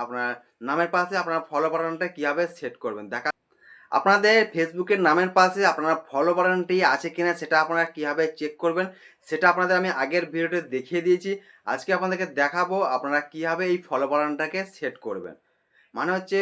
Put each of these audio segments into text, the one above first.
আপনার নামের পাশে আপনার ফলো বাটনটা কীভাবে সেট করবেন আপনাদের ফেসবুকের নামের পাশে আপনার ফলো বাটনটি আছে কিনা সেটা আপনারা কীভাবে চেক করবেন সেটা আপনাদের আমি আগের ভিডিওতে দেখিয়ে দিয়েছি। আজকে আপনাদেরকে দেখাবো আপনারা কীভাবে এই ফলো বাটনটাকে সেট করবেন। মানে হচ্ছে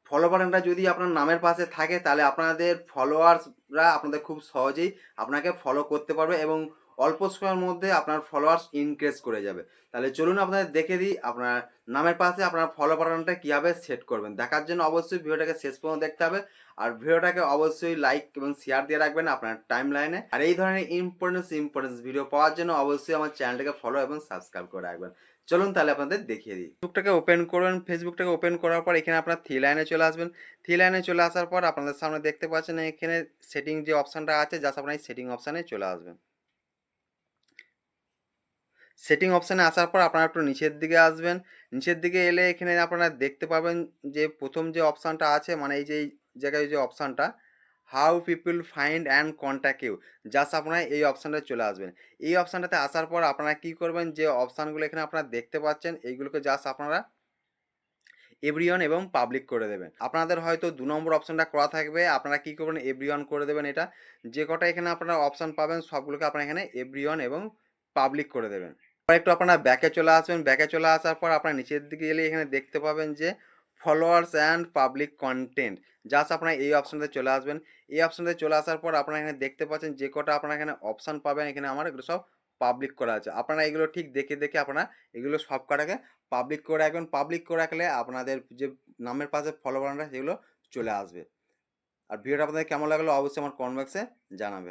ফলো বাটনটা যদি আপনার নামের পাশে থাকে তাহলে আপনাদের ফলোয়ার্সরা আপনাদের খুব সহজেই আপনাকে ফলো করতে পারবে এবং অল্প সময়ের মধ্যে আপনার ফলোয়ার্স ইনক্রিজ করে যাবে। তাহলে চলুন আপনাদের দেখে দিই আপনার নামের পাশে আপনার ফলো বাটনটা কীভাবে সেট করবেন। দেখার জন্য অবশ্যই ভিডিওটাকে শেষ পর্যন্ত দেখতে হবে আর ভিডিওটাকে অবশ্যই লাইক এবং শেয়ার দিয়ে রাখবেন আপনার টাইম লাইনে। আর এই ধরনের ইম্পর্টেন্স ভিডিও পাওয়ার জন্য অবশ্যই আমার চ্যানেলটাকে ফলো এবং সাবস্ক্রাইব করে রাখবেন। চলুন তাহলে আপনাদের দেখিয়ে দিই। ফেসবুকটাকে ওপেন করবেন। ফেসবুকটাকে ওপেন করার পর এখানে আপনার থ্রি লাইনে চলে আসবেন। থ্রি লাইনে চলে আসার পর আপনাদের সামনে দেখতে পাচ্ছেন এখানে সেটিং যে অপশানটা আছে জাস্ট আপনার এই সেটিং অপশানে চলে আসবেন। সেটিং অপশানে আসার পর আপনারা একটু নিচের দিকে আসবেন। নিচের দিকে এলে এখানে আপনারা দেখতে পাবেন যে প্রথম যে অপশানটা আছে মানে এই যে এই জায়গায় যে অপশানটা how people find and contact you, just আপনারা এই অপশানটায় চলে আসবেন। এই অপশানটাতে আসার পর আপনারা কী করবেন, যে অপশানগুলো এখানে আপনারা দেখতে পাচ্ছেন এইগুলোকে জাস্ট আপনারা এভরিওয়ান এবং পাবলিক করে দেবেন। আপনাদের হয়তো 2 নম্বর অপশানটা করা থাকবে, আপনারা কী করবেন এভরিওয়ান করে দেবেন। এটা যে কটা এখানে আপনারা অপশান পাবেন সবগুলোকে আপনারা এখানে এভরিওয়ান এবং পাবলিক করে দেবেন। এবার একটু আপনারা ব্যাকে চলে আসবেন। ব্যাকে চলে আসার পর আপনারা নিচের দিকে এলে এখানে দেখতে পাবেন যে followers and public content, just আপনারা এই অপশানটাতে চলে আসবেন। এই অপশানটাতে চলে আসার পর আপনারা এখানে দেখতে পাচ্ছেন যে কটা আপনারা এখানে অপশান পাবেন এখানে আমার এগুলো সব পাবলিক করা আছে। আপনারা এগুলো ঠিক দেখে আপনারা এগুলো সব কটাকে পাবলিক করে রাখবেন। পাবলিক করে রাখলে আপনাদের যে নামের পাশে ফলো বাটনটা সেগুলো চলে আসবে। আর ভিডিওটা আপনাদের কেমন লাগলো অবশ্যই আমার কমেন্ট বক্সে জানাবেন।